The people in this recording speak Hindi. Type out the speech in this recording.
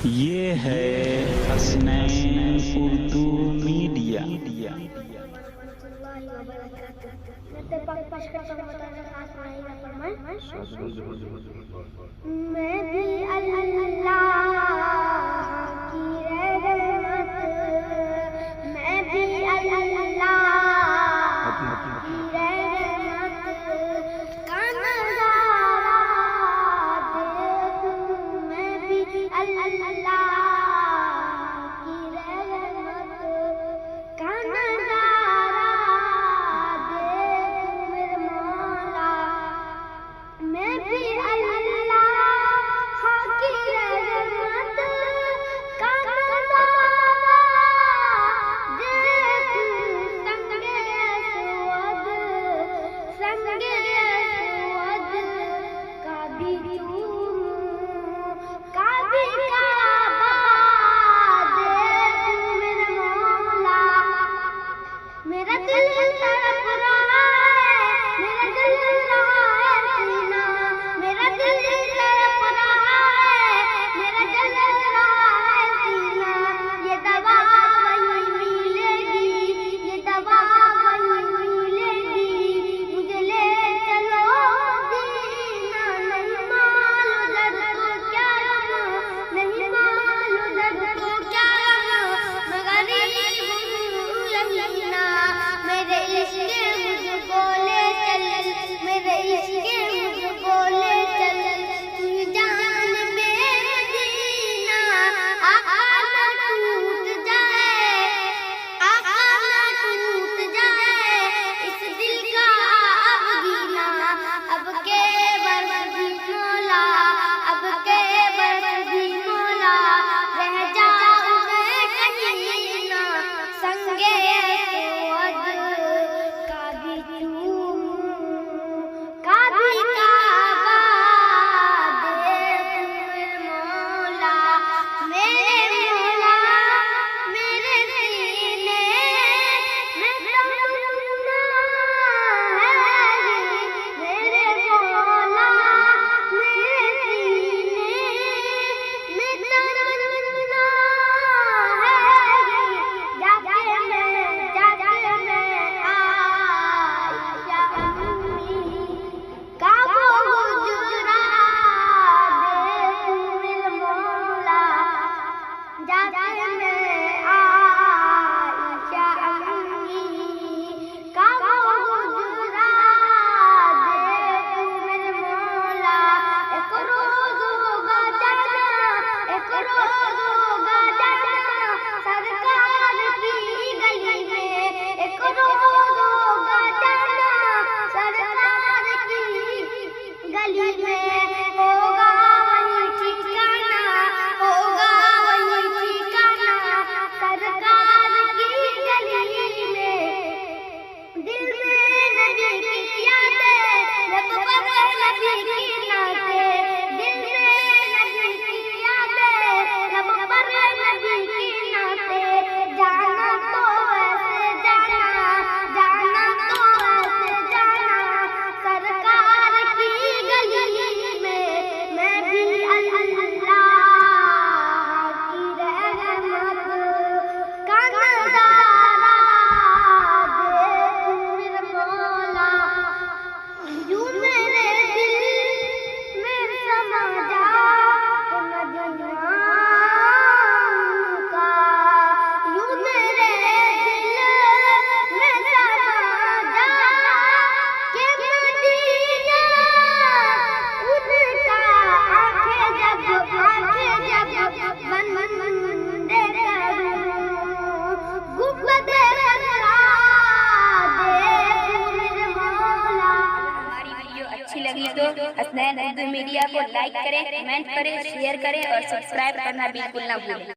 ये है हसनैन उर्दू मीडिया। मैं भी अल्लाह की रहमत, मैं भी अल्लाह की रहमत का नज़ारा देखूं, मैं भी अल्लाह की रहमत का नज़ारा देखूं मेरे मौला, मैं भी अल्लाह की रहमत का नज़ारा देखूं, संगे अस्वद का भी चूमूं, काबा देखूं मेरे मौला, मेरा दिल तड़प रहा है, मेरा दिल रहा है सीना, मेरा दिल तड़प रहा है, मेरा दिल रहा है सीना, ये दवा वहीं मिलेगी, ये दवा वहीं मिलेगी, मुझे ले चलो मदीना, नहीं मालूम दर्द को क्या गम, नहीं मालूम दर्द को क्या गम, मैं गरीब हूँ यकीना, मेरे इश्क़ मुझको ले चल, मेरे इश्क़ मुझको ले चल, तू जान बेमदीना, आका ना टूट जाए, आका ना टूट जाए इस दिल का अब गीना, अब के बरदी मौला, अब के बरदी मौला, रह जाऊं मैं कहीं ना, संगे अस्वद का भी चूमूं, काबा देखूं मेरे मौला, मेरे मौला, मेरे सीने में तमन्ना है, मेरे मौला, मेरे सीने में तमन्ना है, जाके मैं आइशा अम्मी का वो गुजरा देखूं मेरे मौला, जाके मैं आइशा अम्मी का वो गुजरा देखूं मेरे मौला, एक रोज़ होगा जाना, एक रोज़ होगा जाना सरकार की गली में, एक रोज़ होगा जाना सरकार की गली में, होगा वहीं ठिकाना, होगा वहीं ठिकाना सरकार की गली में, दिल में नबी की यादें, लब पर नबी की नातें, दिल में नबी की यादें, लब पर नबी की नातें, जाना तो ऐसे जाना, जाना तो ऐसे जाना सरकार की गली में, मैं भी अल्लाह की रहमत का नज़ारा देखूं मेरे मौला, यूं मेरे दिल में समा जा के मदीना का, यूं मेरे दिल में समा जा के मदीना उनका, आंखें जब बंदे करूं, गुंबदे खज़रा देखूं मेरे मौला। हमारी वीडियो अच्छी लगी तो हसनैन उर्दू मीडिया को लाइक करें, कमेंट करें, शेयर करें और सब्सक्राइब करना बिल्कुल ना भूलें।